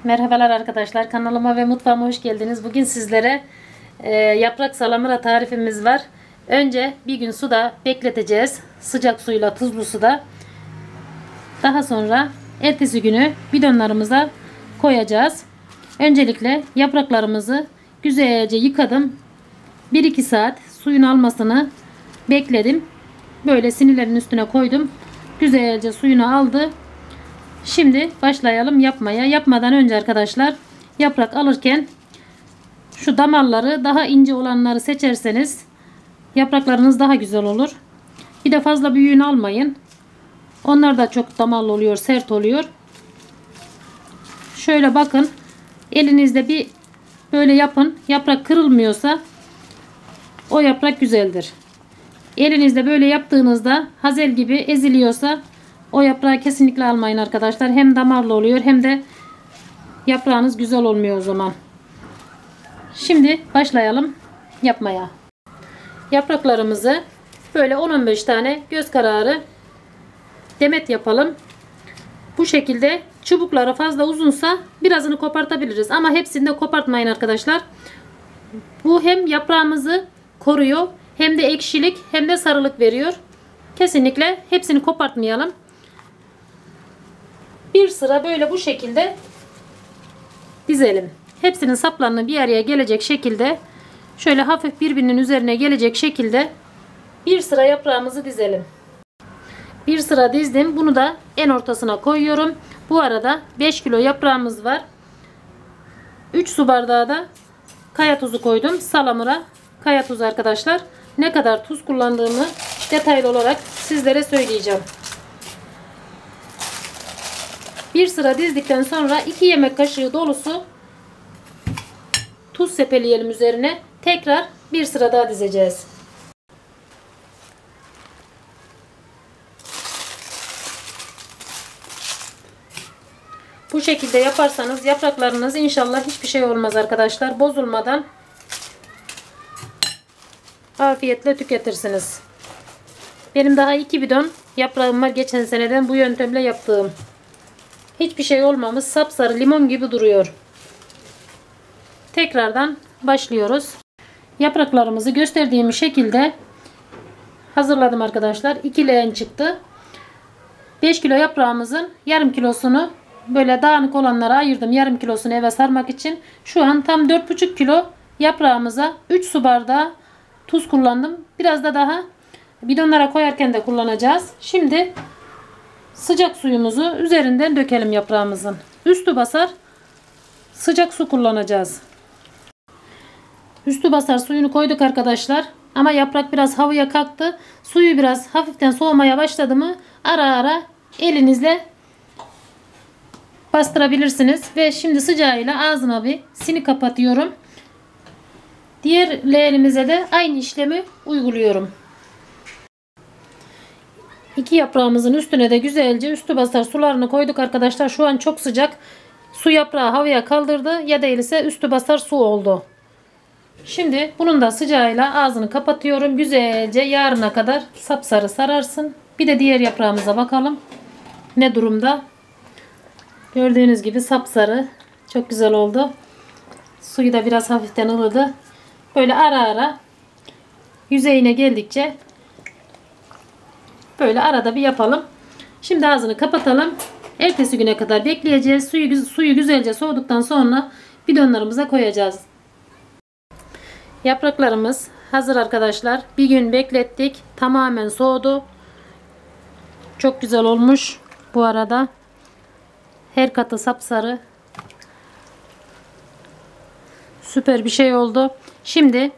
Merhabalar arkadaşlar, kanalıma ve mutfağıma hoş geldiniz. Bugün sizlere yaprak salamura tarifimiz var. Önce bir gün suda bekleteceğiz, sıcak suyla, tuzlu suda. Daha sonra ertesi günü bidonlarımıza koyacağız. Öncelikle yapraklarımızı güzelce yıkadım. 1-2 saat suyun almasını bekledim. Böyle sinilerin üstüne koydum. Güzelce suyunu aldı. Şimdi başlayalım yapmaya. Yapmadan önce arkadaşlar, yaprak alırken şu damarları, daha ince olanları seçerseniz yapraklarınız daha güzel olur. Bir de fazla büyüğünü almayın. Onlar da çok damarlı oluyor, sert oluyor. Şöyle bakın, elinizde bir böyle yapın. Yaprak kırılmıyorsa o yaprak güzeldir. Elinizde böyle yaptığınızda hazel gibi eziliyorsa o yaprağı kesinlikle almayın arkadaşlar. Hem damarlı oluyor hem de yaprağınız güzel olmuyor o zaman. Şimdi başlayalım yapmaya. Yapraklarımızı böyle 10-15 tane göz kararı demet yapalım. Bu şekilde çubukları fazla uzunsa birazını kopartabiliriz. Ama hepsini de kopartmayın arkadaşlar. Bu hem yaprağımızı koruyor, hem de ekşilik, hem de sarılık veriyor. Kesinlikle hepsini kopartmayalım. Bir sıra böyle bu şekilde dizelim. Hepsinin saplarını bir araya gelecek şekilde, şöyle hafif birbirinin üzerine gelecek şekilde bir sıra yaprağımızı dizelim. Bir sıra dizdim. Bunu da en ortasına koyuyorum. Bu arada 5 kilo yaprağımız var. 3 su bardağı da kaya tuzu koydum. Salamura kaya tuzu arkadaşlar. Ne kadar tuz kullandığımı detaylı olarak sizlere söyleyeceğim. Bir sıra dizdikten sonra 2 yemek kaşığı dolusu tuz sepeleyelim üzerine. Tekrar bir sıra daha dizeceğiz. Bu şekilde yaparsanız yapraklarınız inşallah hiçbir şey olmaz arkadaşlar. Bozulmadan afiyetle tüketirsiniz. Benim daha 2 bidon yaprağım var geçen seneden bu yöntemle yaptığım. Hiçbir şey olmamış, sapsarı limon gibi duruyor. Tekrardan başlıyoruz. Yapraklarımızı gösterdiğim şekilde hazırladım arkadaşlar. 2 leğen çıktı. 5 kilo yaprağımızın yarım kilosunu böyle dağınık olanlara ayırdım. Yarım kilosunu eve sarmak için. Şu an tam 4,5 kilo yaprağımıza 3 su bardağı tuz kullandım. Biraz da daha bidonlara koyarken de kullanacağız. Şimdi sıcak suyumuzu üzerinden dökelim yaprağımızın. Üstü basar sıcak su kullanacağız. Üstü basar suyunu koyduk arkadaşlar. Ama yaprak biraz havaya kalktı. Suyu biraz hafiften soğumaya başladı mı ara ara elinizle bastırabilirsiniz. Ve şimdi sıcağıyla ağzına bir sini kapatıyorum. Diğer leğenimize de aynı işlemi uyguluyorum. 2 yaprağımızın üstüne de güzelce üstü basar sularını koyduk arkadaşlar. Şu an çok sıcak. Su yaprağı havaya kaldırdı. Ya değilse üstü basar su oldu. Şimdi bunun da sıcağıyla ağzını kapatıyorum. Güzelce yarına kadar sapsarı sararsın. Bir de diğer yaprağımıza bakalım. Ne durumda? Gördüğünüz gibi sapsarı. Çok güzel oldu. Suyu da biraz hafiften ılıdı. Böyle ara ara yüzeyine geldikçe böyle arada bir yapalım. Şimdi ağzını kapatalım. Ertesi güne kadar bekleyeceğiz. Suyu güzelce soğuduktan sonra bidonlarımıza koyacağız. Yapraklarımız hazır arkadaşlar. Bir gün beklettik. Tamamen soğudu. Çok güzel olmuş. Bu arada her katı sapsarı. Süper bir şey oldu. Şimdi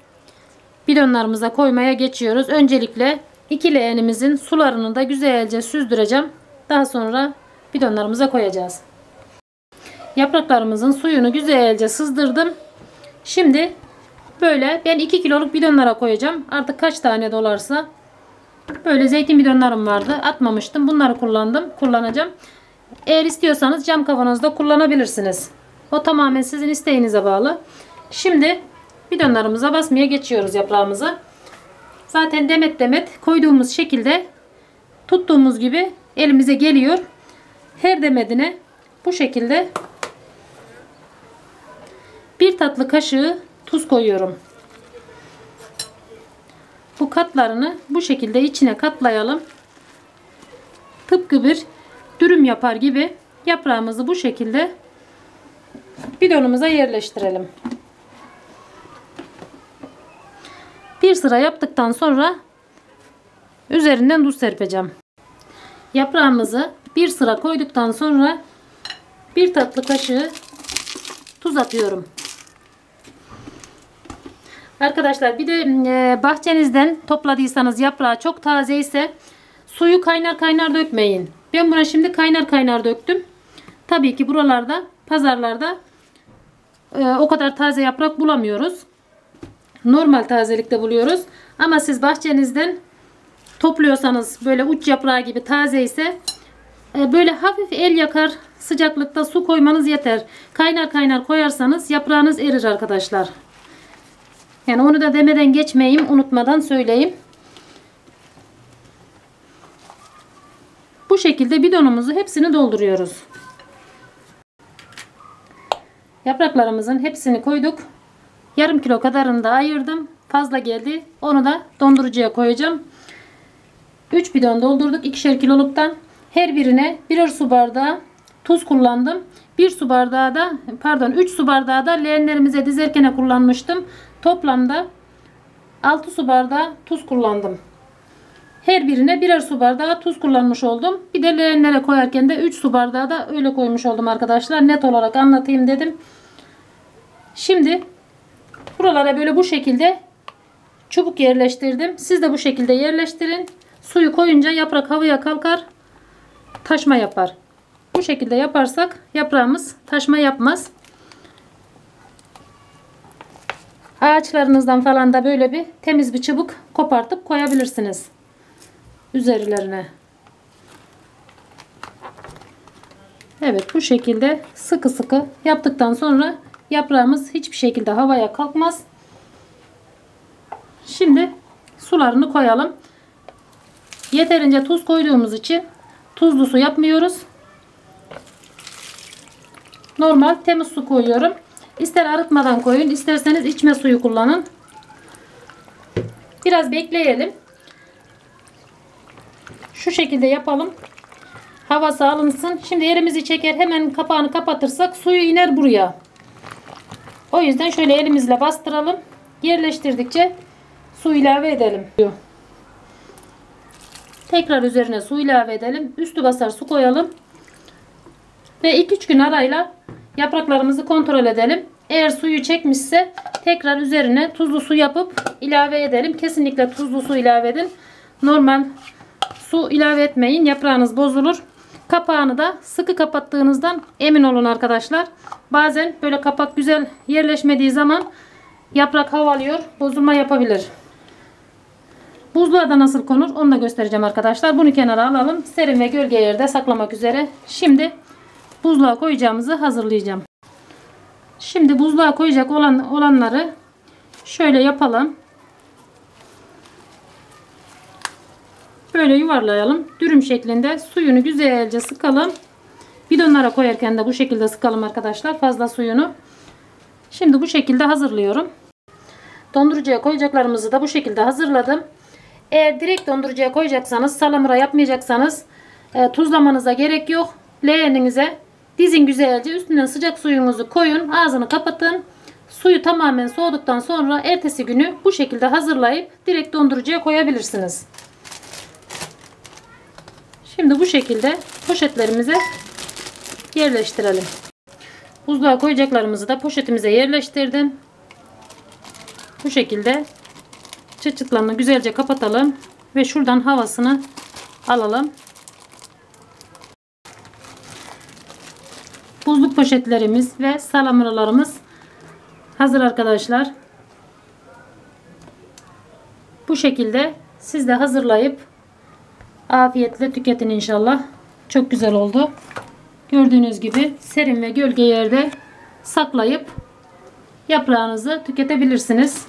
bidonlarımıza koymaya geçiyoruz. Öncelikle 2 leğenimizin sularını da güzelce süzdüreceğim. Daha sonra bidonlarımıza koyacağız. Yapraklarımızın suyunu güzelce sızdırdım. Şimdi böyle ben 2 kiloluk bidonlara koyacağım. Artık kaç tane dolarsa. Böyle zeytin bidonlarım vardı. Atmamıştım. Bunları kullanacağım. Eğer istiyorsanız cam kavanozda kullanabilirsiniz. O tamamen sizin isteğinize bağlı. Şimdi bidonlarımıza basmaya geçiyoruz yaprağımızı. Zaten demet demet koyduğumuz şekilde tuttuğumuz gibi elimize geliyor. Her demedine bu şekilde 1 tatlı kaşığı tuz koyuyorum. Bu katlarını bu şekilde içine katlayalım. Tıpkı bir dürüm yapar gibi yaprağımızı bu şekilde bidonumuza yerleştirelim. Bir sıra yaptıktan sonra üzerinden tuz serpeceğim. Yaprağımızı bir sıra koyduktan sonra 1 tatlı kaşığı tuz atıyorum. Arkadaşlar bir de bahçenizden topladıysanız yaprağı çok taze ise suyu kaynar kaynar dökmeyin. Ben buna şimdi kaynar kaynar döktüm. Tabii ki buralarda, pazarlarda o kadar taze yaprak bulamıyoruz. Normal tazelikte buluyoruz. Ama siz bahçenizden topluyorsanız böyle uç yaprağı gibi taze ise böyle hafif el yakar sıcaklıkta su koymanız yeter. Kaynar kaynar koyarsanız yaprağınız erir arkadaşlar. Yani onu da demeden geçmeyeyim, unutmadan söyleyeyim. Bu şekilde bidonumuzu hepsini dolduruyoruz. Yapraklarımızın hepsini koyduk. Yarım kilo kadarını da ayırdım. Fazla geldi. Onu da dondurucuya koyacağım. 3 bidon doldurduk 2'şer kiloluktan. Her birine birer su bardağı tuz kullandım. 1 su bardağı da 3 su bardağı da leğenlerimize dizerken kullanmıştım. Toplamda 6 su bardağı tuz kullandım. Her birine birer su bardağı tuz kullanmış oldum. Bir de leğenlere koyarken de 3 su bardağı da öyle koymuş oldum arkadaşlar. Net olarak anlatayım dedim. Şimdi buralara böyle bu şekilde çubuk yerleştirdim. Siz de bu şekilde yerleştirin. Suyu koyunca yaprak havaya kalkar. Taşma yapar. Bu şekilde yaparsak yaprağımız taşma yapmaz. Ağaçlarınızdan falan da böyle bir temiz bir çubuk kopartıp koyabilirsiniz. Üzerlerine. Evet bu şekilde sıkı sıkı yaptıktan sonra yaprağımız hiçbir şekilde havaya kalkmaz. Şimdi sularını koyalım. Yeterince tuz koyduğumuz için tuzlu su yapmıyoruz. Normal temiz su koyuyorum. İster arıtmadan koyun, isterseniz içme suyu kullanın. Biraz bekleyelim. Şu şekilde yapalım. Havası alınsın. Şimdi elimizi çeker hemen kapağını kapatırsak suyu iner buraya. O yüzden şöyle elimizle bastıralım. Yerleştirdikçe su ilave edelim. Tekrar üzerine su ilave edelim. Üstü basar su koyalım. Ve 2-3 gün arayla yapraklarımızı kontrol edelim. Eğer suyu çekmişse tekrar üzerine tuzlu su yapıp ilave edelim. Kesinlikle tuzlu su ilave edin. Normal su ilave etmeyin. Yaprağınız bozulur. Kapağını da sıkı kapattığınızdan emin olun arkadaşlar. Bazen böyle kapak güzel yerleşmediği zaman yaprak havalıyor. Bozulma yapabilir. Buzluğa da nasıl konur onu da göstereceğim arkadaşlar. Bunu kenara alalım. Serin ve gölge yerde saklamak üzere. Şimdi buzluğa koyacağımızı hazırlayacağım. Şimdi buzluğa koyacak olanları şöyle yapalım. Böyle yuvarlayalım. Dürüm şeklinde suyunu güzelce sıkalım. Bidonlara koyarken de bu şekilde sıkalım arkadaşlar. Fazla suyunu. Şimdi bu şekilde hazırlıyorum. Dondurucuya koyacaklarımızı da bu şekilde hazırladım. Eğer direkt dondurucuya koyacaksanız, salamura yapmayacaksanız tuzlamanıza gerek yok. Leğeninize dizin güzelce. Üstünden sıcak suyunuzu koyun. Ağzını kapatın. Suyu tamamen soğuduktan sonra ertesi günü bu şekilde hazırlayıp direkt dondurucuya koyabilirsiniz. Şimdi bu şekilde poşetlerimize yerleştirelim. Buzluğa koyacaklarımızı da poşetimize yerleştirdim. Bu şekilde çıt çıtlarını güzelce kapatalım ve şuradan havasını alalım. Buzluk poşetlerimiz ve salamuralarımız hazır arkadaşlar. Bu şekilde siz de hazırlayıp afiyetle tüketin inşallah. Çok güzel oldu. Gördüğünüz gibi serin ve gölge yerde saklayıp yaprağınızı tüketebilirsiniz.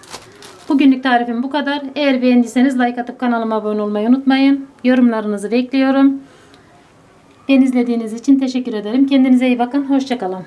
Bugünlük tarifim bu kadar. Eğer beğendiyseniz like atıp kanalıma abone olmayı unutmayın. Yorumlarınızı bekliyorum. Beni izlediğiniz için teşekkür ederim. Kendinize iyi bakın. Hoşça kalın.